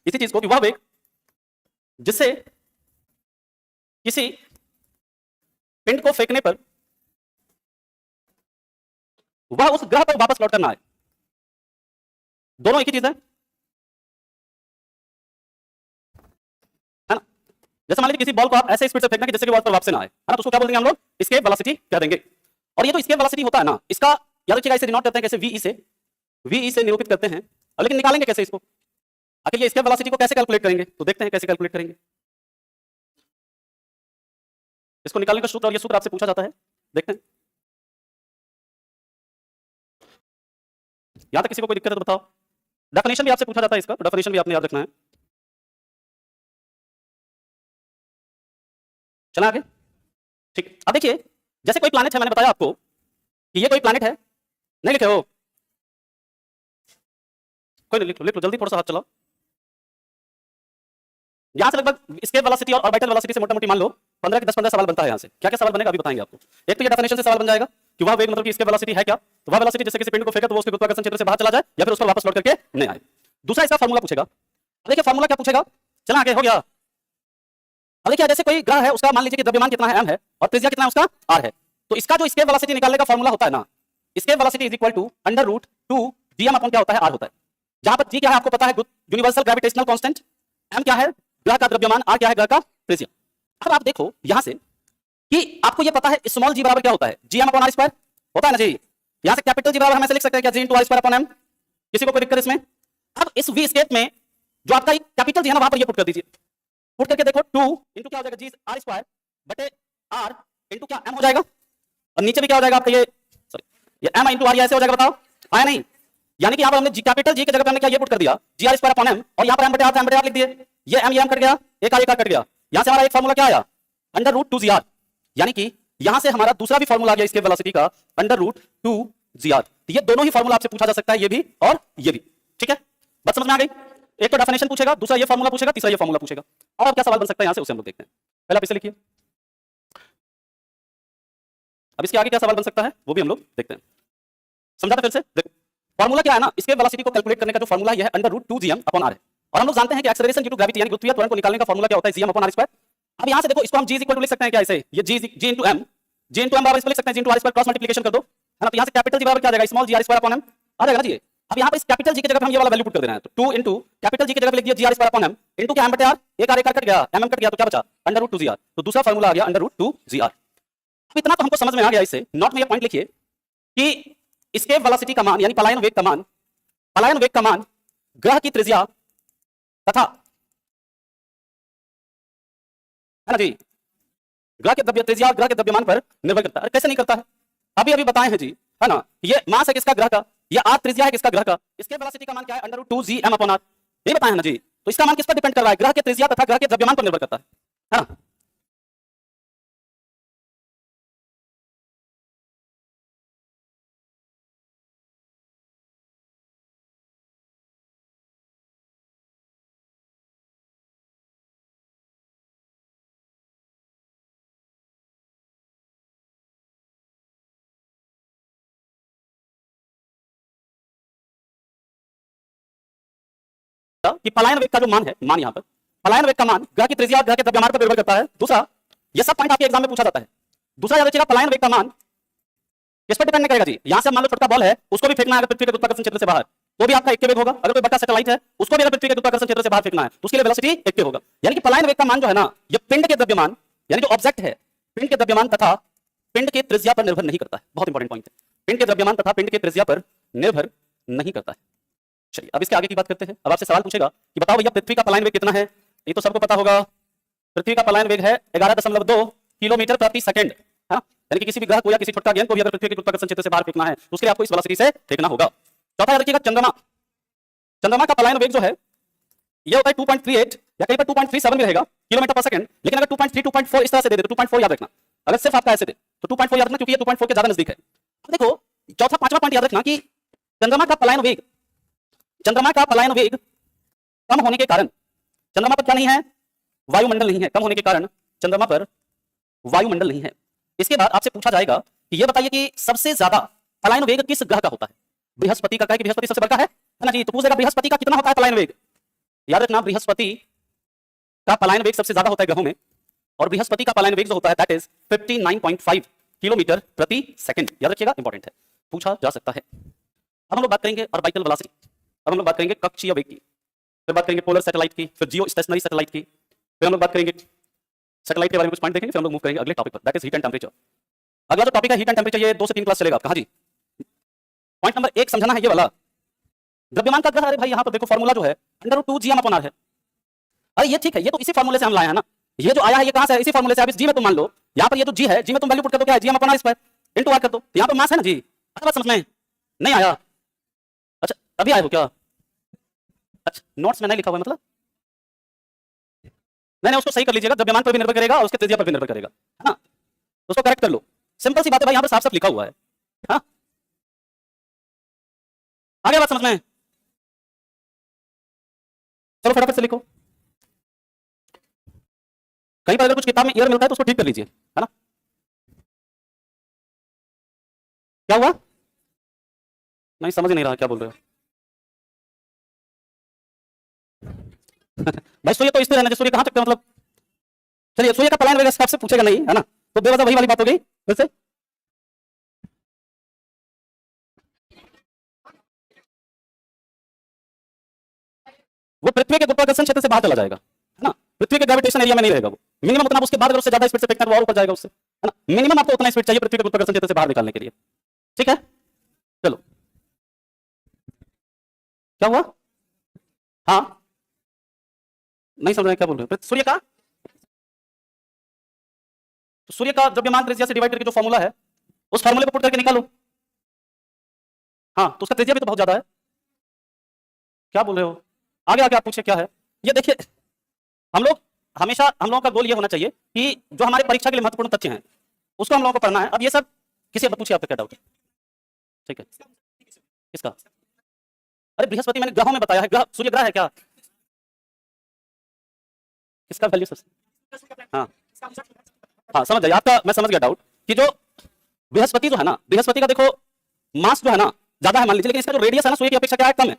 इसी चीज को कि वह वेग जिससे किसी पिंड को फेंकने पर वह उस ग्रह पर वापस लौट करना है। दोनों एक ही चीज है ना। जैसे मान लीजिए किसी बॉल को आप ऐसे स्पीड से फेंकना कि जिससे कि बॉल पर वापस ना आए, है ना, तो उसको क्या बोल देंगे हम लोग? एस्केप वेलोसिटी कह देंगे। और ये तो एस्केप वेलोसिटी होता है ना, इसका याद रखिएगा, इसे डिनोट करते हैं कैसे? वी से निरूपित करते हैं। अब लेकिन निकालेंगे कैसे इसको? आखिर ये एस्केप वेलोसिटी को कैसे कैलकुलेट करेंगे? तो देखते हैं कैसे कैलकुलेट करेंगे इसको। निकालने का सूत्र, और ये सूत्र आपसे पूछा जाता है, देखते हैं। यहां तक किसी को कोई दिक्कत है तो बताओ। डेफिनेशन भी आपसे पूछा जाता है इसका, तो डेफिनेशन भी आपने याद रखना है। चला आगे, ठीक। अब देखिए, जैसे कोई प्लैनेट है, मैंने बताया आपको कि ये कोई प्लैनेट है। नहीं लिखे हो? कोई नहीं, लिख लो जल्दी, थोड़ा सा हाथ चलाओ। यहां से लगभग एस्केप वेलोसिटी और ऑर्बिटल वेलोसिटी से मोटा मोटी मान लो 15 के 10-15 सवाल बनता है। यहां से क्या क्या सवाल बनेगा अभी बताएंगे आपको। एक तो ये डेफिनेशन से सवाल बन जाएगा कि वह वेग मतलब कि एस्केप वेलोसिटी है क्या? तो वह वेलोसिटी जिससे किसी पिंड को फेंके तो वो उसके गुरुत्वाकर्षण क्षेत्र से बाहर चला जाए या फिर उस पर वापस लौट करके नहीं आए। दूसरा इसका फार्मूला पूछेगा। अब देखिए फार्मूला क्या पूछेगा, चला आगे, हो गया। अब देखिए, जैसे कोई ग्रह है, उसका मान लीजिए कि द्रव्यमान कितना है, m है, और त्रिज्या कितना है उसका, r है। तो इसका जो एस्केप वेलोसिटी निकालने का फार्मूला होता है ना, escape velocity is equal to √2 dm upon क्या होता है, r होता है। जहां पर g क्या है आपको पता है, यूनिवर्सल ग्रेविटेशनल कांस्टेंट, m क्या है ग्रह का द्रव्यमान, r क्या है ग्रह का त्रिज्या। अब आप देखो यहां से कि आपको ये पता है स्मॉल g बराबर क्या होता है, gm अपॉन r स्क्वायर होता है ना जी। यहां से कैपिटल g बराबर हम ऐसे लिख सकते हैं क्या, g × r square upon m। किसी को कोई दिक्कत इसमें? अब इस v एस्केप में जो आपका कैपिटल g है ना, वहां पर ये पुट कर दीजिए। पुट करके देखो 2 इंटू क्या हो जाएगा, जी r स्क्वायर बटे r इंटू क्या m हो जाएगा। और नीचे भी क्या हो जाएगा आपका, ये सॉरी, ये m इंटू r, ऐसे हो जाएगा, बताओ आया नहीं? यानी कि यहां पर हमने जी कैपिटल जी की जगह पे हमने क्या ये पुट कर दिया, जी r स्क्वायर अपॉन m, और यहां पर m बटे r लिख दिए। ये m कट गया, एक r कट गया। यहां से हमारा एक फार्मूला क्या आया, √2gr। यानी कि यहां से हमारा दूसरा भी फार्मूला आ गया इसके वेलोसिटी का, √2gr। ये दोनों ही फार्मूला आपसे पूछा जा सकता है, ये भी और ये भी, ठीक है? बात समझ में आ गई? एक तो डेफिनेशन पूछेगा, दूसरा ये फार्मूला पूछेगा, तीसरा ये फार्मूला पूछेगा। और क्या सवाल बन सकता है यहां से, उसे हम लोग देखते हैं। पहले आप इसे लिखिए, अब इसके आगे क्या सवाल बन सकता है वो भी हम लोग देखते हैं। समझाते फिर से, देखो फार्मूला क्या है ना, इसके वेलोसिटी को कैलकुलेट करने का जो फार्मूला है √2gm अपॉन r है। और हम लोग जानते हैं कि एक्सेलरेशन ड्यू टू ग्रेविटी यानी गुरुत्वीय त्वरण को निकालने का फार्मूला क्या होता है, gm अपॉन r स्क्वायर। अब यहां से देखो, इसको हम g इक्वल टू लिख सकते हैं क्या, ऐसे ये g इंटू m बराबर इसको लिख सकते हैं g into r square, cross multiplication कर दो, है ना। तो यहां से कैपिटल g बराबर क्या आ जाएगा, small g r square upon m आ जाएगा ना जी। अब यहां पर इस कैपिटल g की जगह पे हम ये वाला वैल्यू पुट कर दे रहे हैं, तो 2 इंटू कैपिटल g की जगह पे लिख दिया g r square upon m into क्या m बटे r, एक r कट गया, m कट गया, तो क्या बचा √2gr। तो दूसरा फार्मूला आ गया √2gr। अब इतना तो हमको समझ में आ गया। इससे नोट में ये पॉइंट लिखिए कि एस्केप वेलोसिटी का मान यानी पलायन वेग का मान ग्रह की त्रिज्या तथा, है ना जी, ग्रह के त्रिज्या ग्रह के द्रव्यमान पर निर्भर करता है। कैसे नहीं करता है, अभी अभी बताए हैं जी, है ना। ये मास है किसका, ग्रह का, ये r त्रिज्या है किसका, ग्रह का। एस्केप वेलोसिटी का मान क्या है, √2gm अपॉन r, ये बताए हैं ना जी। तो इसका मान किस पर डिपेंड कर रहा है, ग्रह के त्रिज्या तथा ग्रह के द्रव्यमान पर निर्भर करता है ना। कि पलायन वेग का जो मान है, मान यहां पर पलायन वेग का मान ग्रह की त्रिज्या और ग्रह के द्रव्यमान पर निर्भर करता है। दूसरा, ये सब पॉइंट आपके एग्जाम में पूछा जाता है। दूसरा याद रखिएगा, पलायन वेग का मान किस पर डिपेंड करेगा जी। यहां से मान लो छोटा बॉल है, उसको भी फेंकना है अगर पृथ्वी के गुरुत्वाकर्षण क्षेत्र से बाहर, तो भी आपका 1 के वेग होगा। अगर कोई बड़ा सैटेलाइट है, उसको भी अगर पृथ्वी के गुरुत्वाकर्षण क्षेत्र से बाहर फेंकना है, तो उसके लिए वेलोसिटी 1 के होगा। यानी कि पलायन वेग का मान जो है ना, ये पिंड के द्रव्यमान यानी जो ऑब्जेक्ट है, पिंड के द्रव्यमान तथा पिंड के त्रिज्या पर निर्भर नहीं करता है। बहुत इंपॉर्टेंट पॉइंट है, पिंड के द्रव्यमान तथा पिंड के त्रिज्या पर निर्भर नहीं करता है। चलिए अब इसके आगे की बात करते हैं। अब आपसे सवाल पूछेगा कि बताओ भैया पृथ्वी का पलायन वेग कितना है। ये तो सबको पता होगा, पृथ्वी का पलायन वेग है 11.2 किलोमीटर प्रति सेकंड, है ना। यानी कि किसी भी ग्रह को या किसी छोटा गेंद को भी अगर पृथ्वी के गुरुत्वाकर्षण क्षेत्र से बाहर फेंकना है, तो उसके लिए आपको इस वेलोसिटी से फेंकना होगा। चौथा याद रखिएगा, चंद्रमा का पलायन वेग जो है ये होता है 2.38 या कहीं पर 2.37 भी रहेगा किलोमीटर पर सेकंड। लेकिन अगर 2.3 2.4 इस तरह से दे दे तो 2.4 याद रखना। अगर सिर्फ आपका ऐसे दे तो 2.4 याद रखना, क्योंकि ये 2.4 के ज्यादा नजदीक है। अब देखो चौथा पांचवा पॉइंट याद रखना कि चंद्रमा का पलायन वेग कम होने के कारण, चंद्रमा पर क्या नहीं है, वायुमंडल नहीं है। कम होने के कारण चंद्रमा पर वायुमंडल नहीं है। इसके बाद आपसे पूछा जाएगा कि ये बताइए कि सबसे ज्यादा पलायन वेग किस ग्रह का होता है। बृहस्पति का, कहे कि बृहस्पति सबसे बड़ा है ना जी। तो पूछेगा बृहस्पति का कितना होता है पलायन वेग, याद रखना बृहस्पति का पलायन वेग सबसे ज्यादा होता है ग्रहों में, और बृहस्पति का पलायन वेग जो होता है दैट इज 59.5 किलोमीटर प्रति सेकंड। याद रखिएगा, इंपॉर्टेंट है, पूछा जा सकता है। अब हम लोग बात करेंगे ऑर्बिटल वेलोसिटी। अब हम लोग बात करेंगे कक्षीय वेग की, फिर बात करेंगे पोलर सैटेलाइट की, फिर जियो स्टेशनरी सैटेलाइट की, फिर हम लोग बात करेंगे सैटेलाइट के बारे में कुछ पॉइंट देखेंगे, फिर हम लोग मूव करेंगे अगले टॉपिक पर, that is heat and temperature. अगला जो टॉपिक है हीट एंड टेंपरेचर, ये 2 से 3 क्लास चलेगा। कहां जी? पॉइंट नंबर 1 समझना है ये वाला, द्रव्यमान का ग्रह। अरे भाई यहाँ पर देखो फॉर्मूला जो है √2gm/r है। अरे ये ठीक है, ये तो इसी फॉर्मूले से हम लाए हैं ना, ये जो आया है ये कहां से है? इसी फॉर्मूले से। आप इस जी में तुम मान लो, यहाँ पर ये जो जी है, जी में तुम वैल्यू पुट कर दो, क्या है? gm/r² इनटू r कर दो, तो यहाँ पर मास है ना जी। अच्छा बात समझ में नहीं आया? अच्छा अभी आए हो क्या? अच्छा नोट्स में नहीं लिखा हुआ है मतलब? नहीं उसको सही कर लीजिएगा, द्रव्यमान पर भी निर्भर करेगा और उसके त्रिज्या पर भी निर्भर करेगा, है ना? उसको करेक्ट कर लो, सिंपल सी बात है भाई, यहाँ पर साफ साफ लिखा हुआ है। हाँ आगे बात समझ में? चलो फटाफट से लिखो। कहीं पर अगर कुछ किताब में एरर मिलता है तो उसको ठीक कर लीजिए, है ना? क्या हुआ? नहीं समझ नहीं रहा क्या बोल रहे हो। भाई सूर्य तो इस पे रहना, सूर्य कहां तक मतलब? चलिए सूर्य का पलायन वगैरह आपसे पूछेगा नहीं, है ना? तो बेवजह वही वाली बात हो गई फिर से। वो पृथ्वी के गुरुत्वाकर्षण क्षेत्र से बाहर चला जाएगा, है ना? पृथ्वी के ग्रेविटेशन एरिया में नहीं रहेगा वो, मिनिमम उतना, उसके बाद अगर उससे ज्यादा स्पीड से फेंकना है वो और ऊपर जाएगा उससे, है ना? मिनिमम आपको उतना स्पीड चाहिए पृथ्वी के गुरुत्वाकर्षण क्षेत्र से बाहर निकालने के लिए, ठीक है? चलो क्या हुआ? हाँ नहीं समझ रहे क्या बोल रहे हो? सूर्य का, तो सूर्य का द्रव्यमान त्रिज्या से डिवाइड करके जो फॉर्मूला है उस फॉर्मूले को पुट करके निकालो। हाँ तो उसका त्रिज्या भी तो बहुत ज्यादा है। क्या बोल रहे हो? आगे आगे आप पूछिए क्या है। ये देखिए हम लोग हमेशा, हम लोगों का गोल ये होना चाहिए कि जो हमारे परीक्षा के लिए महत्वपूर्ण तथ्य हैं उसको हम लोगों को पढ़ना है। अब ये सब किसी पूछिए आपका क्या डाउट है? ठीक है किसका? अरे बृहस्पति मैंने ग्रहों में बताया है, ग्रह सूर्य ग्रह है क्या? किसका वैल्यू सबसे? हाँ हाँ समझ जाइए आपका, मैं समझ गया डाउट कि जो बृहस्पति जो है ना, बृहस्पति का देखो मास जो है ना ज्यादा है मान लीजिए, लेकिन इसका जो रेडियस है ना सूर्य की अपेक्षा क्या है? कम है।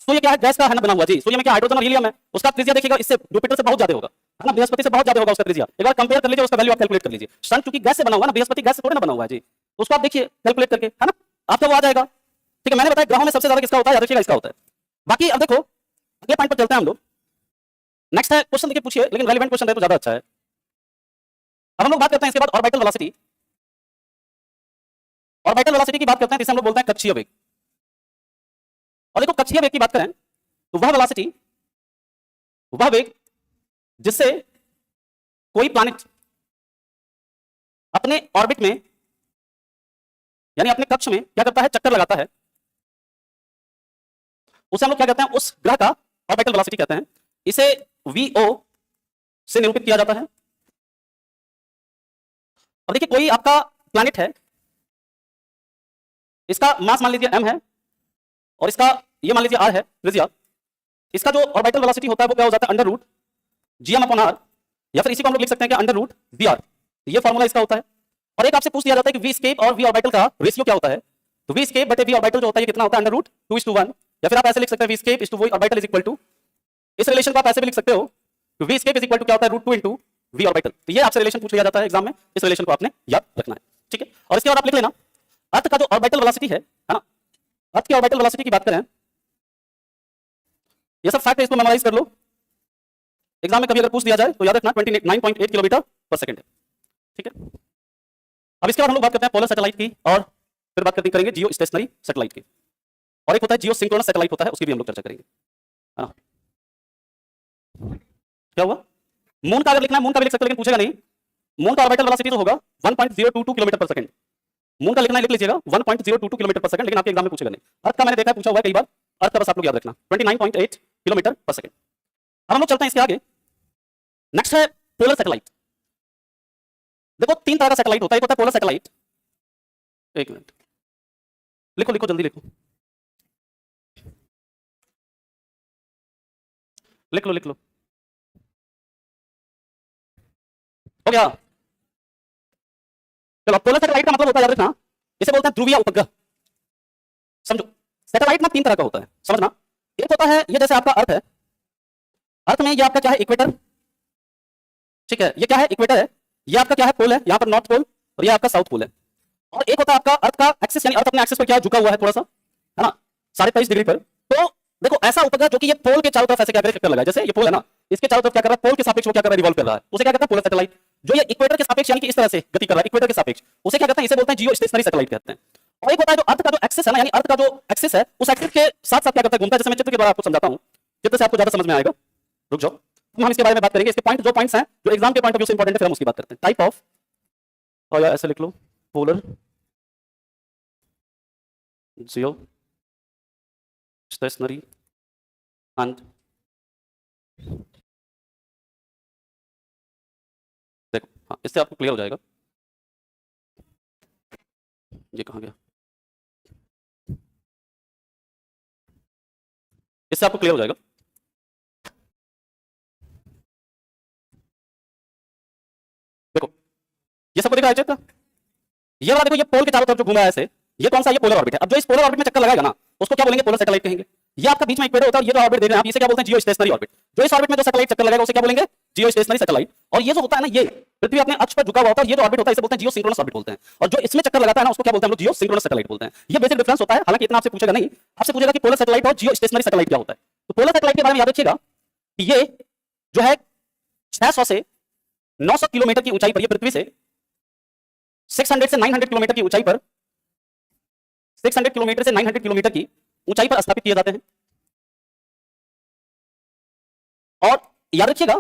सूर्य क्या है? गैस का है ना बना हुआ जी। सूर्य में क्या हाइड्रोजन और हीलियम है, उसका त्रिज्या देखिएगा इससे जुपिटर से बहुत ज्यादा होगा, है ना? बृहस्पति से बहुत ज्यादा होगा उसका त्रिज्या। एक बार कंपेयर कर लीजिए, उसका वैल्यू आप कैलकुलेट कर लीजिए। सन क्योंकि गैस से बना हुआ ना, बृहस्पति गैस से थोड़ी ना बना हुआ है जी, उसको आप देखिए कैलकुलेट करके, है ना? आपका वो आ जाएगा। ठीक है, मैंने बताया ग्रहों में सबसे ज्यादा किसका होता है, याद रखिएगा इसका होता है। बाकी अब देखो अगले पॉइंट पर चलते हैं हम लोग। नेक्स्ट है क्वेश्चन, देखिए पूछिए, लेकिन रेलेवेंट क्वेश्चन है तो ज्यादा अच्छा है। अब हम लोग बात करते हैं इसके बाद ऑर्बिटल वेलोसिटी। ऑर्बिटल वेलोसिटी की बात करते हैं जिसे हम लोग बोलते हैं कक्षीय वेग। और देखो कक्षीय वेग की बात करें तो वह वेलोसिटी, वह वेग जिससे कोई प्लैनेट अपने ऑर्बिट में यानी अपने कक्ष में क्या करता है? चक्कर लगाता है, उसे हम लोग क्या कहते हैं? उस ग्रह का ऑर्बिटल वेलोसिटी कहते हैं। इसे वीओ से निरूपित किया जाता है। अब देखिए कोई आपका प्लैनेट है, इसका मास मान लीजिए m है और इसका ये मान लीजिए r है त्रिज्या। इसका जो ऑर्बिटल वेलोसिटी होता है वो क्या हो जाता है? √gm/r, या फिर इसी को हम लोग लिख सकते हैं कि √vr। ये फॉर्मूला इसका होता है। और एक आपसे पूछ दिया जाता है कि v escape और v ऑर्बिटल का रेशियो क्या होता है? तो v escape बटे v ऑर्बिटल जो होता है ये कितना होता है? √2:1। या फिर आप ऐसे लिख सकते हैं v escape v orbital is equal to, इस रिलेशन को आप ऐसे भी लिख सकते हो कि v escape is equal to क्या होता है? √2 into v ऑर्बिटल। तो ये आपसे रिलेशन पूछ लिया जाता है एग्जाम में, इस रिलेशन को आपने याद रखना है, ठीक है? और इसके बाद आप लिख लेना अर्थ का जो ऑर्बिटल वेलोसिटी है ना, अर्थ की ऑर्बिटल वेलोसिटी की बात करें, ये सब फैक्ट है, इसको मेमोराइज कर लो। एग्जाम में कभी अगर पूछ दिया जाए तो याद रखना 29.8 किलोमीटर पर सेकंड है, ठीक है? अब इसके बाद हम लोग बात करते हैं पोलर सैटेलाइट की, और फिर बात करेंगे जियो स्टेशनरी सैटेलाइट की, और एक होता है जियो सिंक्रोनस सैटेलाइट होता है, उसकी भी हम लोग चर्चा करेंगे, है ना? क्या हुआ? मून का अगर लिखना है मून का भी लिख सकते हो, लेकिन पूछेगा नहीं। मून का ऑर्बिटल वेलोसिटी तो होगा 1.022 किलोमीटर पर सेकंड। मून का लिखना है लिख लीजिएगा 1.022 किलोमीटर पर सेकंड, लेकिन आपके एग्जाम में पूछेगा नहीं। अर्थ का मैंने देखा है, पूछा हुआ है कई बार, अर्थ का बस आप लोग याद रखना 29.8 किलोमीटर पर सेकंड। अब हम लोग चलते हैं इसके आगे। नेक्स्ट है पोलर सैटेलाइट। देखो 3 तरह का सैटेलाइट होता है, एक होता है पोलर सैटेलाइट। एक मिनट लिखो लिखो जल्दी लिखो, लिख लो लिख लो, हो गया? चलो पोलर सैटेलाइट का मतलब होता है, याद रखना, इसे बोलते हैं ध्रुवीय उपग्रह। समझो सैटेलाइट ना 3 तरह का होता है, समझना। एक होता है ये जैसे आपका अर्थ है, अर्थ में ये आपका क्या है, इक्वेटर, ठीक है, ये क्या है, इक्वेटर है, ये आपका क्या है, पोल है, यहाँ पर नॉर्थ पोल और ये आपका साउथ पोल है। और एक होता है आपका अर्थ का एक्सिस, यानी अर्थ अपने एक्सिस पर क्या झुका हुआ है थोड़ा सा, है ना, 23.5 डिग्री पर। तो देखो ऐसा उपग्रह जो कि ये पोल के चारों तरफ ऐसे क्या करे, चक्कर लगाए, जैसे ये पोल है ना, इसके चारों तरफ क्या कर रहा है, पोल के सापेक्ष वो क्या कर रहा है, रिवॉल्व कर रहा है, उसे क्या कहता है, पोलर सैटेलाइट। जो ये इक्वेटर के सापेक्ष यानी कि इस तरह से गति कर रहा है, इक्वेटर के सापेक्ष, उसे क्या कहते हैं, इसे बोलते हैं जियो स्टेशनरी सैटेलाइट कहते हैं। और एक होता है जो अर्थ का जो एक्सिस है ना, यानी अर्थ का जो एक्सिस है, उस एक्सिस के साथ साथ क्या करता है, घूमता है। जैसे मैं चित्र के द्वारा आपको समझाता हूं, चित्र से आपको ज्यादा समझ में आएगा, रुक जाओ, हम इसके बारे में बात करेंगे। इसके पॉइंट, जो पॉइंट्स हैं जो एग्जाम के पॉइंट ऑफ व्यू से इंपॉर्टेंट है, फिर हम उसकी बात करते हैं। टाइप ऑफ, और या ऐसे लिख लो, पोलर जियो स्टेशनरी एंड, देखो हाँ, इससे आपको क्लियर हो जाएगा। ये कहाँ गया, इससे आपको क्लियर हो जाएगा। देखो ये सबको देखा है चित्र, ये वाला देखो, ये पोल के चारों तरफ जो घूम रहा है ऐसे, ये कौन सा, ये पोलर ऑर्बिट है। अब जो इस पोलर ऑर्बिट में चक्कर लगाएगा ना, उसको क्या बोलेंगे, पोलर सैटेलाइट कहेंगे। ये आपका बीच में इक्वेटर होता है, ये जो ऑर्बिट देख रहे हैं आप, इसे क्या बोलते हैं, जियो स्टेशनरी ऑर्बिट। जो इस ऑर्बिट में जो सैटेलाइट चक्कर लगाएगा उसे क्या बोलेंगे, जियो स्टेशनरी सैटेलाइट। और ये जो होता है ना, ये पृथ्वी अपने अक्ष पर झुका हुआ होता है, ये जो ऑर्बिट होता है इसे बोलते हैं जियो सिंक्रोनस ऑर्बिट बोलते हैं। और जो इसमें चक्कर लगाता है ना, उसको क्या बोलते हैं, हम लोग जियो सिंक्रोनस सैटेलाइट बोलते हैं। ये बेसिक डिफरेंस होता है। हालांकि इतना आपसे पूछेगा नहीं, आपसे पूछेगा कि पोलर सैटेलाइट और जियो स्टेशनरी सैटेलाइट क्या होता है। तो पोलर सैटेलाइट के बारे में याद रखिएगा कि ये जो है 600 से 900 किलोमीटर की ऊंचाई पर, ये पृथ्वी से 600 से 900 किलोमीटर की ऊंचाई पर, 600 किलोमीटर से 900 किलोमीटर की ऊंचाई पर स्थापित किए जाते हैं। और याद रखिएगा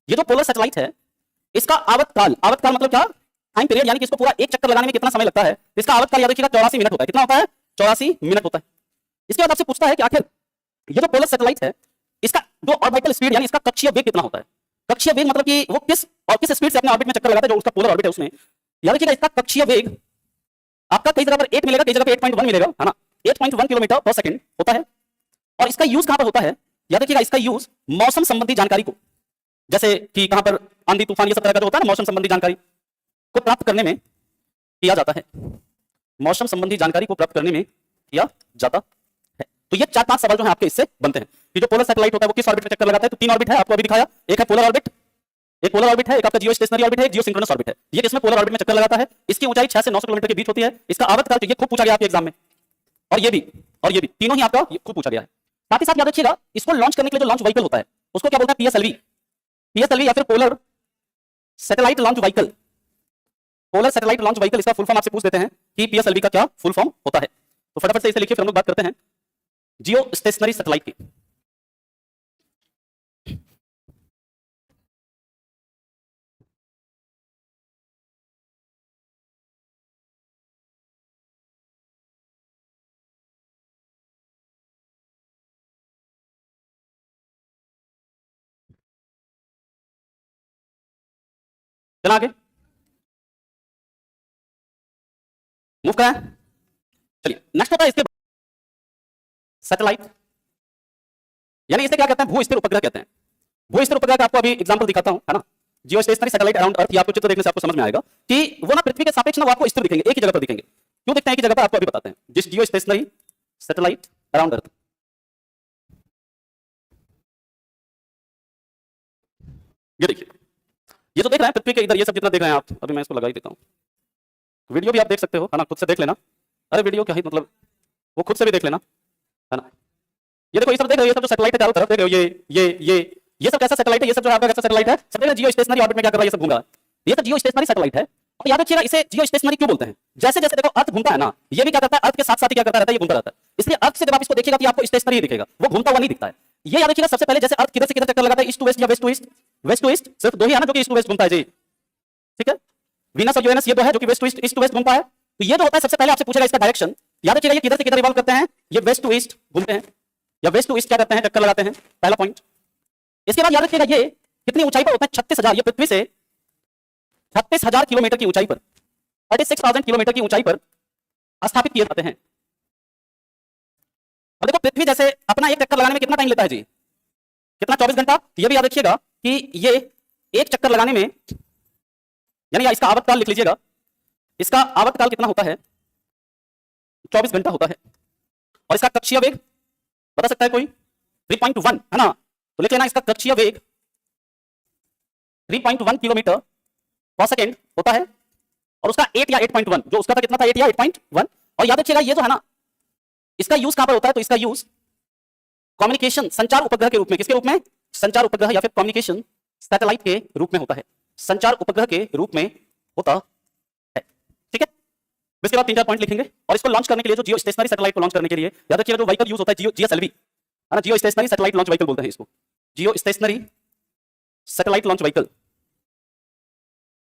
ये जो पोलर सैटेलाइट है, इसका आवर्तकाल, आवर्तकाल मतलब क्या, टाइम पीरियड, यानी कि इसको पूरा एक चक्कर लगाने में कितना समय लगता है, इसका आवर्तकाल याद रखिएगा 84 मिनट होता है। कितना होता है, 84 मिनट होता है। इसके बाद आपसे पूछता है कि आखिर ये जो पोलर सैटेलाइट है, इसका जो ऑर्बिटल स्पीड यानी इसका कक्षीय वेग कितना होता है। कक्षीय वेग मतलब कि वो किस और किस स्पीड से अपने ऑर्बिट में चक्कर लगाता है, जो उसका पोलर ऑर्बिट है उसमें। याद रखिएगा इसका कक्षीय वेग आपका कई जगह पर 8 मिलेगा, कई जगह पर 8.1 मिलेगा, है ना, 8.1 किलोमीटर पर सेकंड होता है। और इसका यूज कहां पर होता है, याद रखिएगा इसका यूज मौसम संबंधी जानकारी को, जैसे कि कहां पर आंधी तूफान ये सब तरह का जो होता है ना, मौसम संबंधी जानकारी को प्राप्त करने में किया जाता है। मौसम संबंधी जानकारी को प्राप्त करने में किया जाता है। तो ये 4-5 सवाल जो है आपके इससे बनते हैं कि जो पोलर सैटेलाइट होता है वो किस ऑर्बिट में चक्कर लगाता है। तो 3 ऑर्बिट है, आपको अभी दिखाया, एक है पोलर ऑर्बिट, एक पोलर ऑर्बिट है, एक आपका जियो स्टेशनरी ऑर्बिट है, एक जियो सिंक्रोनस ऑर्बिट है। ये किसमें पोलर ऑर्बिट में चक्कर लगाता है। इसकी ऊंचाई 6 से 900 किलोमीटर के बीच होती है। इसका आवर्तकाल, ये खूब पूछा गया आपके एग्जाम में, और ये भी तीनों ही आपका खूब पूछा गया है। साथ ही साथ याद रखिएगा इसको लॉन्च करने के लिए जो लॉन्च व्हीकल होता है उसको क्या बोलते हैं, पीएसएलवी, पीएसएलवी या फिर polar satellite launch vehicle. Polar satellite launch vehicle, इसका फुल फॉर्म आपसे पूछ देते हैं कि पीएसएलवी का क्या फुल फॉर्म होता है। तो फटाफट से इसे लिखिए, फिर हम लोग बात करते हैं जियो स्टेशनरी सैटेलाइट की। चला आगे, मूव करें। चलिए नेक्स्ट होता है इसके सैटेलाइट, यानी इसे क्या कहते हैं, भू स्थिर उपग्रह कहते हैं। भू स्थिर उपग्रह का आपको अभी एग्जांपल दिखाता हूं, है ना, जियो स्टेशनरी सैटेलाइट अराउंड अर्थ। ये आपको चित्र देखने से आपको समझ में आएगा कि वो ना पृथ्वी के सापेक्ष ना वो आपको स्थिर दिखेंगे, एक ही जगह पर दिखेंगे। क्यों दिखते हैं एक ही जगह पर, आपको अभी बताते हैं। जिस जियो स्टेशनरी सैटेलाइट अराउंड अर्थ, ये देखिए, ये जो देख रहे हैं पृथ्वी के इधर, ये सब जितना देख रहे हैं आप, अभी मैं इसको लगा ही देता हूं, वीडियो भी आप देख सकते हो, है ना, खुद से देख लेना। अरे वीडियो क्या ही मतलब, वो खुद से भी देख लेना, है ना। ये देखो, ये सब देख रहे हो, ये सब जो सैटेलाइट है चारों तरफ देख रहे हो, ये सब कैसा सैटेलाइट है, ये सब जो आपका कैसा सैटेलाइट है, सब देखो जियो स्टेशनरी ऑर्बिट में क्या कर रहा है, ये सब घूम रहा है, ये सब जियो स्टेशनरी सैटेलाइट है। और याद रखिएगा इसे जियो स्टेशनरी क्यों बोलते हैं, जैसे जैसे देखो अर्थ घूमता है ना, ये भी क्या करता है, अर्थ के साथ साथ ही क्या करता रहता है, ये घूमता रहता है। इसलिए अर्थ से जब आप इसको देखिएगा तो आपको स्टेशनरी ही दिखेगा, वो घूमता हुआ नहीं दिखता है। ये याद रखिएगा, सबसे पहले जैसे अर्थ किधर से किधर चक्कर लगाता है, ईस्ट टू वेस्ट या west to east, west to east सिर्फ दो ही है ना जो कि ईस्ट टू वेस्ट घूमता है जी, ठीक है। वीनस और यूरेनस ये दो है जो कि west to east, east to west घूमता है। तो ये जो होता है सबसे पहले आपसे पूछेगा इसका डायरेक्शन। याद रखिएगा ये किधर से किधर रिवॉल्व करते हैं, ये वेस्ट टू ईस्ट घूमते हैं, या वेस्ट टू ईस्ट क्या करते हैं, चक्कर लगाते हैं, पहला पॉइंट। इसके बाद याद रखिएगा ये कितनी ऊंचाई पर होता है, 36,000, ये पृथ्वी से 36,000 किलोमीटर की ऊंचाई पर, 36,000 किलोमीटर की ऊंचाई पर स्थापित किए जाते हैं। और देखो पृथ्वी जैसे अपना एक चक्कर लगाने में कितना टाइम लेता है जी, कितना, 24 घंटा। तो ये भी याद रखिएगा कि ये एक चक्कर लगाने में, यानी इसका आवर्तकाल लिख लीजिएगा, इसका आवर्तकाल कितना होता है, 24 घंटा होता है। और इसका कक्षीय वेग बता सकता है कोई, 3.1, है ना, तो लेते हैं ना, इसका कक्षीय वेग 3.1 किलोमीटर पर सेकेंड होता है, और उसका 8 या 8.1, जो उसका था कितना था, 8 या 8.1। और याद रखिएगा ये जो है ना, इसका यूज कहां पर होता है, तो इसका यूज कम्युनिकेशन, संचार उपग्रह के रूप में, किसके रूप में, संचार उपग्रह या फिर कम्युनिकेशन सैटेलाइट के रूप में होता है, संचार उपग्रह के रूप में होता है। ठीक है, इसके बाद 3-4 पॉइंट लिखेंगे। और इसको लॉन्च करने के लिए, जो जियो स्टेशनरी सैटेलाइट को लॉन्च करने के लिए, याद रखिएगा जो व्हीकल यूज होता है जीएसएलवी है ना, जियो स्टेशनरी सैटेलाइट लॉन्च व्हीकल बोलते हैं इसको, जियो स्टेशनरी सैटेलाइट लॉन्च व्हीकल।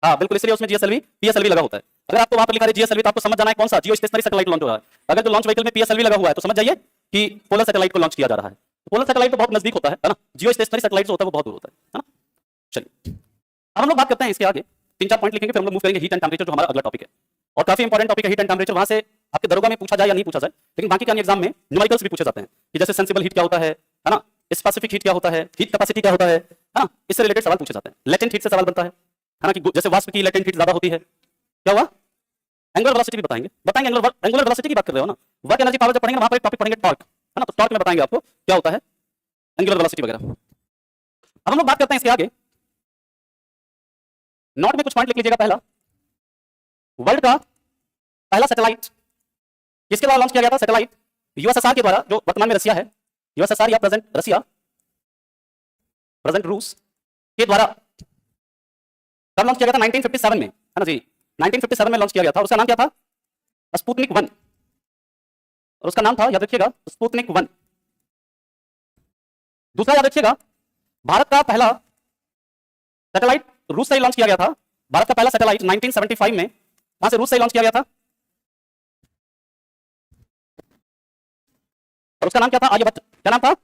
हाँ बिल्कुल, इसलिए उसमें जीएसएलवी पीएसएलवी लगा होता है। अगर आपको वहां पर लिखा है जीएसएलवी, तो आपको समझ जाना है कौन सा, जियो स्टेशनरी सैटेलाइट लॉन्च हो रहा है। अगर जो लॉन्च व्हीकल में पीएसएलवी लगा हुआ है, तो समझ जाइए कि पोलर सैटेलाइट को लॉन्च किया जा रहा है। पोलर सैटेलाइट तो बहुत नजदीक होता है ना, जियो स्टेशनरी सैटेलाइट जो होता है वो बहुत दूर होता है ना। चलिए अब हम लोग बात करते हैं इसके आगे, 3-4 पॉइंट लिखेंगे, फिर हम लोग मूव करेंगे हीट एंड टेंपरेचर, जो हमारा अगला टॉपिक है, और काफी इंपॉर्टेंट टॉपिक है हीट एंड टेंपरेचर। वहां से आपके दरोगा में पूछा जाए या नहीं पूछा जाए, लेकिन बाकी के एग्जाम में न्यूमेरिकल्स भी पूछे जाते हैं, कि जैसे सेंसिबल हीट क्या होता है ना, स्पेसिफिक हीट क्या होता है, हीट कैपेसिटी क्या होता है ना, इससे रिलेटेड सवाल पूछे जाते हैं। लेटेंट हीट से सवाल बनता है ना, कि जैसे वाष्प की लेटेंट हीट ज्यादा होती है, क्या हुआ, एंगुलर वेलोसिटी भी बताएंगे, एंगुलर वेलोसिटी की बात कर रहे हो ना, वर्क एनर्जी पावर जब पढ़ेंगे वहां पर एक टॉपिक पढ़ेंगे टॉर्क है ना, तो टॉर्क में बताएंगे आपको क्या होता है एंगुलर वेलोसिटी वगैरह। अब हम लोग बात करते हैं इसके आगे, नोट में कुछ पॉइंट लिख लीजिएगा। पहला, वर्ल्ड का पहला सैटेलाइट किसके द्वारा लॉन्च किया गया था, सैटेलाइट यूएसएसआर के द्वारा, जो वर्तमान में रसिया है, यूएसएसआर या प्रेजेंट रसिया, प्रेजेंट रूस के द्वारा कब लॉन्च किया गया था, 1957 में है ना जी, 1957 में लॉन्च किया गया था। उसका नाम क्या था, स्पुतनिक 1, और उसका नाम था, याद रखिएगा, स्पुतनिक 1। दूसरा याद रखिएगा, भारत का पहला सैटेलाइट रूस से ही लॉन्च किया गया था। भारत का पहला सैटेलाइट 1975 में कहां से, रूस से ही लॉन्च किया गया था, और उसका नाम क्या था, आर्यभट्ट, क्या नाम था।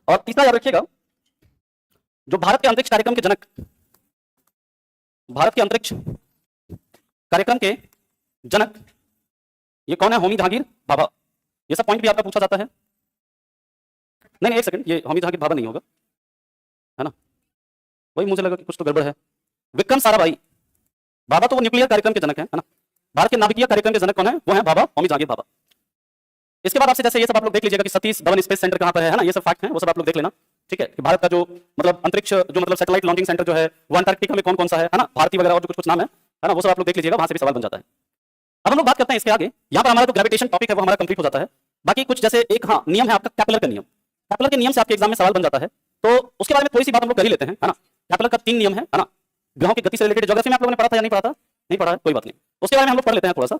और तीसरा याद रखिएगा, जो भारत के अंतरिक्ष कार्यक्रम के जनक, भारत के अंतरिक्ष कार्यक्रम के जनक, ये कौन है, होमी जहांगीर भाभा। ये सब पॉइंट भी आपका पूछा जाता है। नहीं एक सेकंड, ये होमी जहांगीर भाभा नहीं होगा है ना, वही मुझे लगा कि कुछ तो गड़बड़ है। विक्रम साराभाई भाभा, तो वो न्यूक्लियर कार्यक्रम के जनक है ना, भारत के नाभिकीय कार्यक्रम के जनक कौन है, वो है भाभा, होमी जहांगीर भाभा। इसके बाद आपसे जैसे ये सब आप लोग देख लीजिएगा कि सतीश धवन स्पेस सेंटर कहां पर है ना, ये सब फैक्ट हैं, वो सब आप लोग देख लेना। ठीक है, कि भारत का जो मतलब अंतरिक्ष, जो मतलब सैटेलाइट लॉन्चिंग सेंटर जो है, वो अंटार्कटिका में कौन कौन सा है ना, भारती वगैरह और जो कुछ कुछ नाम है ना, वो सब आप लोग देख लीजिएगा, वहां से भी सवाल बन जाता है। अब हम लोग बात करते हैं इसके आगे, यहाँ पर हमारा जो ग्रेविटेशन टॉपिक है वो हमारा कंप्लीट हो जाता है। बाकी कुछ जैसे एक हाँ नियम है आपका, केपलर का नियम, केपलर के नियम से आपके एग्जाम में सवाल बन जाता है, तो उसके बारे में थोड़ी सी बात हम लोग कर ही लेते हैं है ना। केपलर का 3 नियम है ना, ग्रहों की गति से रिलेटेड, ज्योग्राफी में आप लोगों ने पढ़ा था या नहीं पढ़ा था, नहीं पढ़ा है, कोई बात नहीं, उसके बारे में हम लोग पढ़ लेते हैं थोड़ा सा।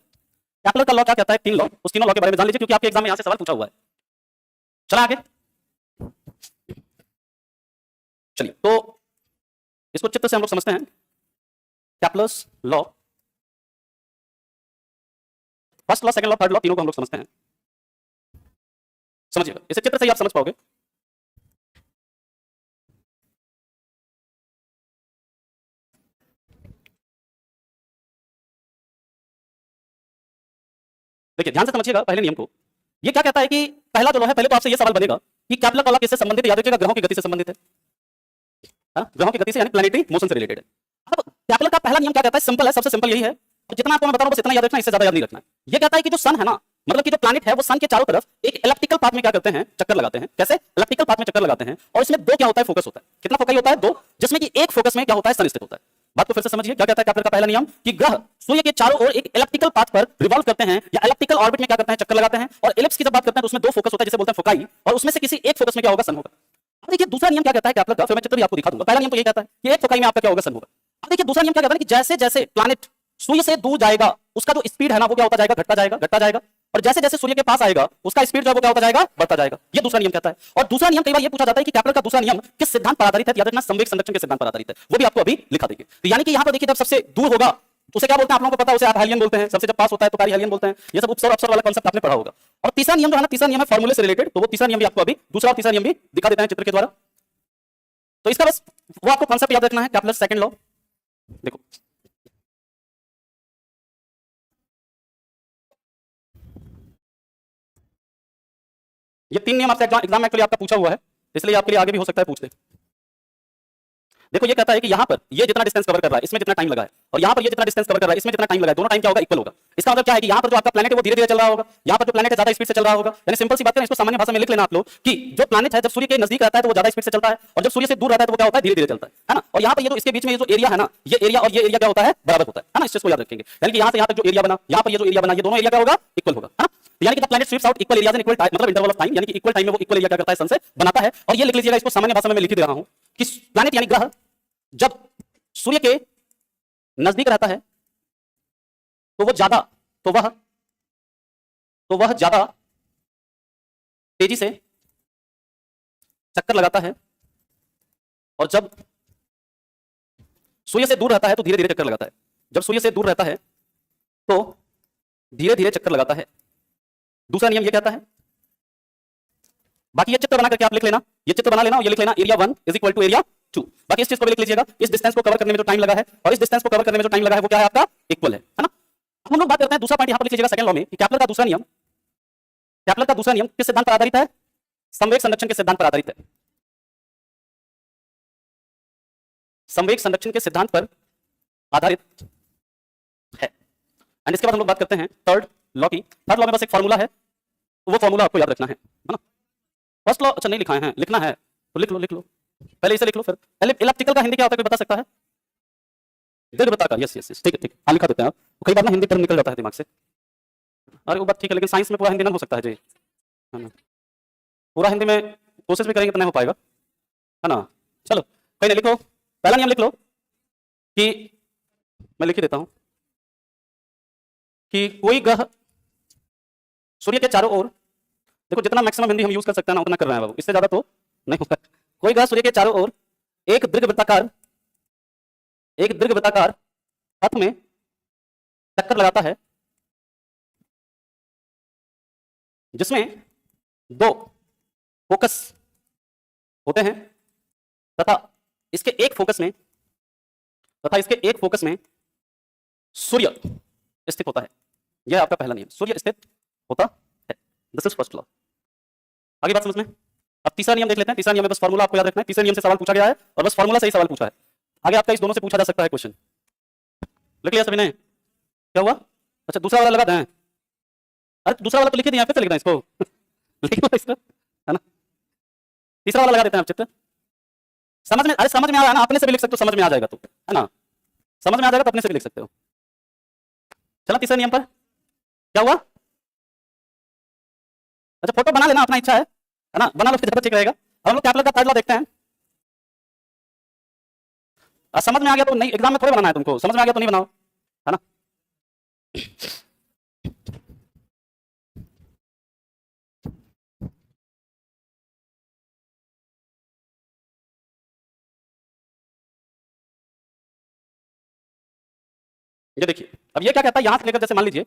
केपलर का लॉ क्या कहता है, 3 लॉ, उस तीनों लॉ के बारे में जान लीजिए, क्योंकि आपके एग्जाम में यहाँ से सवाल पूछा हुआ है। चला आगे, चलिए तो इसको चित्र से हम लोग समझते हैं। Kepler's law, first law, second law, third law, तीनों को हम लोग समझते हैं। समझिएगा, इसे चित्र से ही आप समझ पाओगे। देखिए ध्यान से समझिएगा पहले नियम को। ये क्या कहता है कि पहला जो लॉ है, पहले तो आपसे ये सवाल बनेगा कि केपलर का लॉ किससे संबंधित है, याद रखिएगा ग्रहों की गति से संबंधित है, ग्रहों की गति से यानी प्लैनेटरी मोशन से रिलेटेड है। अब केपलर का पहला नियम क्या कहता है, सिंपल है, सबसे सिंपल यही है, और जितना आपको मैं बता रहा हूं बस इतना याद रखना, इससे ज्यादा याद नहीं रखना है। ये कहता है कि जो सन है ना, मतलब कि जो प्लैनेट है, वो सन के चारों तरफ एक इलेप्टिकल पाथ में क्या करते हैं, चक्कर लगाते हैं। कैसे, इलेप्टिकल पाथ में चक्कर लगाते हैं, और इसमें 2 क्या होता है, फोकस होता है। कितना फोकस होता है, 2, जिसमें कि एक फोकस में क्या होता है, सन स्थित होता है। बात को फिर से समझिए, क्या कहता है केपलर का पहला नियम, कि ग्रह सूर्य के चारों ओर एक इलेप्टिकल पाथ पर रिवॉल्व करते हैं, या इलेप्टिकल ऑर्बिट में क्या करते हैं, चक्कर लगाते हैं। और इलिप्स की जब बात करते हैं तो उसमें 2 फोकस होता है, जिसे बोलते हैं फोकाई, और उसमें से किसी एक फोकस में क्या होगा, सन होगा। अब देखिए दूसरा नियम क्या कहता है केपलर का, फिर मैं चित्र भी आपको दिखा दूंगा। पहला नियम तो ये कहता है कि एक फोकाई में आपका क्या होगा, सन होगा। अब देखिए दूसरा नियम क्या कहता है कि जैसे जैसे प्लैनेट सूर्य से दूर जाएगा, उसका जो स्पीड है ना, वो क्या होता जाएगा, घटता जाएगा, घटता जाएगा, और जैसे जैसे सूर्य के पास आएगा, उसका स्पीड जो है वो क्या होता जाएगा, बढ़ता जाएगा। ये दूसरा नियम कहता है। और दूसरा नियम कई बार ये पूछा जाता है कि केपलर का दूसरा नियम किस सिद्धांत पर आधारित है, याद रखना संवेग संरक्षण के सिद्धांत पर आधारित है, वो भी आपको अभी लिखा देंगे। तो यानी कि यहाँ पर देखिए, जब सबसे दूर होगा तो उसे क्या बोलते हैं, आप लोगों को पता है, उसे आप हेलियन बोलते हैं, सबसे जब पास होता है तो पेरिहेलियन बोलते हैं। ये सब उपसर्ग अपसर्ग वाला कांसेप्ट आपने पढ़ा होगा। और तीसरा नियम जो है ना, तीसरा नियम है फार्मूले से रिलेटेड, तो वो तीसरा नियम भी आपको अभी, दूसरा और तीसरा नियम भी दिखा देते हैं चित्र के द्वारा। तो इसका बस वो आपको कांसेप्ट याद रखना है, केपलर सेकंड लॉ। देखो ये 3 नियम आपसे एग्जाम में एक्चुअली आपका पूछा हुआ है, इसलिए आपके लिए आगे भी हो सकता है पूछ दे। देखो ये कहता है कि यहाँ पर ये जितना डिस्टेंस कवर कर रहा है इसमें जितना टाइम लगा है, और यहाँ पर ये जितना डिस्टेंस कवर कर रहा है इसमें जितना टाइम लगा है, दोनों टाइम क्या होगा, इक्वल होगा। इसका मतलब क्या है कि यहाँ पर जो आपका प्लैनेट है वो धीरे धीरे चल रहा होगा, यहाँ पर जो प्लैनेट है ज्यादा स्पीड से चल रहा होगा। यानी सिंपल सी बात है, इसको सामान्य भाषा में लिख लेना आप लोग कि जो प्लैनेट है जब सूर्य के नजदीक रहता है तो वो ज्यादा स्पीड से चलता है, और जब सूर्य से दूर रहता है तो वो क्या होता है, धीरे धीरे चलता है ना। और यहाँ पर ये जो इसके बीच में ये जो एरिया है ना, ये एरिया और ये एरिया क्या होता है, बराबर होता है ना। इस चीज को याद रखेंगे, यानी कि यहाँ से यहाँ तक जो एरिया बना, यहाँ पर ये जो एरिया बना, ये दोनों एरिया क्या होगा, इक्वल होगा, है ना। यानी कि the planet sweeps out equal areas in equal time, मतलब इंटरवल ऑफ टाइम, यानी कि इक्वल टाइम में वो इक्वल एरिया क्या करता है, सन से बनाता है। और ये लिख लीजिएगा, इसको सामान्य भाषा में मैं लिख दे रहा हूं कि प्लैनेट यानी ग्रह जब सूर्य के नजदीक रहता है तो वो ज्यादा तो वह ज्यादा तेजी से चक्कर लगाता है, और जब सूर्य से दूर रहता है तो धीरे धीरे चक्कर लगाता है। जब सूर्य से दूर रहता है तो धीरे धीरे चक्कर लगाता है। दूसरा नियम ये कहता है, बाकी ये चित्र बना करके आप लिख लेना, ये चित्र बना लेना और ये लिख लेना, area 1 is equal to area 2। बाकी इस चीज को भी लिख लीजिएगा, इस डिस्टेंस को कवर करने में जो टाइम लगा है और इस डिस्टेंस को कवर करने में जो टाइम लगा है वो क्या है, आपका इक्वल है ना। हम लोग बात करते हैं दूसरा पॉइंट, यहां पर लिख लीजिएगा सेकंड लॉ में कि केपलर का दूसरा नियम किस सिद्धांत पर आधारित है, संवेग संरक्षण के सिद्धांत पर आधारित है। संवेग संरक्षण के सिद्धांत पर आधारित है। एंड इसके बाद हम लोग बात करते हैं थर्ड लॉ की। थर्ड लॉ में बस एक फार्मूला है, तो वो फार्मूला आपको याद रखना है ना। फर्स्ट लॉ अच्छा नहीं लिखा है, लिखना है तो लिख लो, पहले इसे लिख लो। फिर इलिप्टिकल का हिंदी क्या होता है, कोई बता सकता है? दीर्घवृत्ताकार, यस ठीक है हाँ लिखा देते हैं आप। कई बार ना हिंदी टर्म निकल जाता है दिमाग से। अरे वो बात ठीक है, लेकिन साइंस में पूरा हिंदी ना हो सकता है जी, है ना। पूरा हिंदी में कोशिश भी करेंगे तो नहीं हो पाएगा, है ना। चलो कहीं नहीं, लिखो पहला नियम लिख लो कि मैं लिख ही देता हूं कि कोई ग्रह सूर्य के चारों ओर, देखो जितना मैक्सिमम हिंदी हम यूज कर सकते हैं ना उतना कर रहे हैं बाबू, इससे ज्यादा तो नहीं होगा। कोई ग्रह सूर्य के चारों ओर एक दीर्घवृत्ताकार पथ में चक्कर लगाता है, जिसमें दो फोकस होते हैं तथा इसके एक फोकस में सूर्य स्थित होता है। यह आपका पहला नियम, सूर्य स्थित होता है। This is first law. आगे बात समझ में। अब तीसरा नियम देख लेते हैं। तीसरा नियम में बस फार्मूला आपको याद रखना है। तीसरे नियम से सवाल पूछा गया है और बस फार्मूला से ही सवाल पूछा है। आगे आपका इस दोनों से पूछा जा सकता है क्वेश्चन। लिख लिया सभी ने? क्या हुआ? अच्छा दूसरा वाला लगा दें। अरे दूसरा वाला तो लिख दिया, फिर से लिखना इसको लिख लो इसको, है ना। तीसरा वाला लगा देते हैं आप चित्र। समझ में, अरे समझ में आ रहा है ना, अपने से भी लिख सकते हो, समझ में आ जाएगा तो, है ना। समझ में आ जाएगा तो अपने से भी लिख सकते हो। चलो तीसरे नियम पर क्या हुआ? अच्छा फोटो बना लेना, अपना इच्छा है ना, बना लो, फिर ज्यादा ठीक रहेगा। अब हम लोग केपलर का थर्ड लॉ देखते हैं। समझ में आ गया तो नहीं, एग्जाम में थोड़ी बनाना है तुमको, समझ में आ गया तो नहीं बनाओ, है ना। ये देखिए, अब ये क्या कहता है, यहां से लेकर जैसे मान लीजिए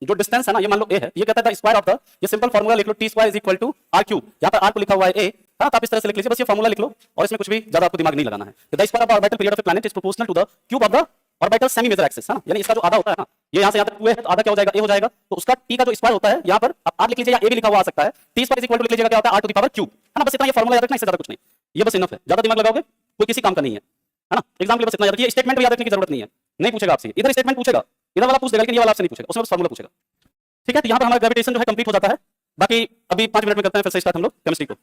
जो डिस्टेंस है ना, ये मान लो a है, ये कहता है स्क्वायर ऑफ द, ये सिंपल फार्मूला लिख लो, t square is equal to r cube. यहां पर r को लिखा हुआ है a, हाँ, तो आप इस तरह से लिख लीजिए, बस ये फार्मूला लिख लो और इसमें कुछ भी ज्यादा आपको दिमाग नहीं लगाना है। The square of the orbital period of a planet is proportional to the cube of the orbital semi major axis, है ना। यानी इसका जो आधा होता है ना, ये यहां से यहां तक 2 है तो आधा क्या हो जाएगा, a हो जाएगा। तो उसका t का जो स्क्वायर होता है, यहां पर आप r लिख लीजिए या a भी लिखा हुआ आ सकता है। t square is equal to लिख लीजिएगा क्या होता है, r to the power cube, है ना। बस इतना ये फार्मूला याद रखना, इससे ज्यादा कुछ नहीं, ये बस इनफ है। ज्यादा दिमाग लगाओगे कोई किसी काम का नहीं है, है ना। एग्जाम के लिए बस इतना याद रखिए। स्टेटमेंट भी याद रखने की जरूरत नहीं है, नहीं पूछेगा आपसे। इधर स्टेटमेंट पूछेगा, इधर वाला पूछ देगा, लेकिन ये वाला आपसे नहीं पूछेगा, उसमें बस फार्मूला पूछेगा। ठीक है, तो यहाँ पर हमारा ग्रेविटेशन जो है कंप्लीट हो जाता है। बाकी अभी 5 मिनट में करते हैं फिर से स्टार्ट हम लोग केमिस्ट्री को।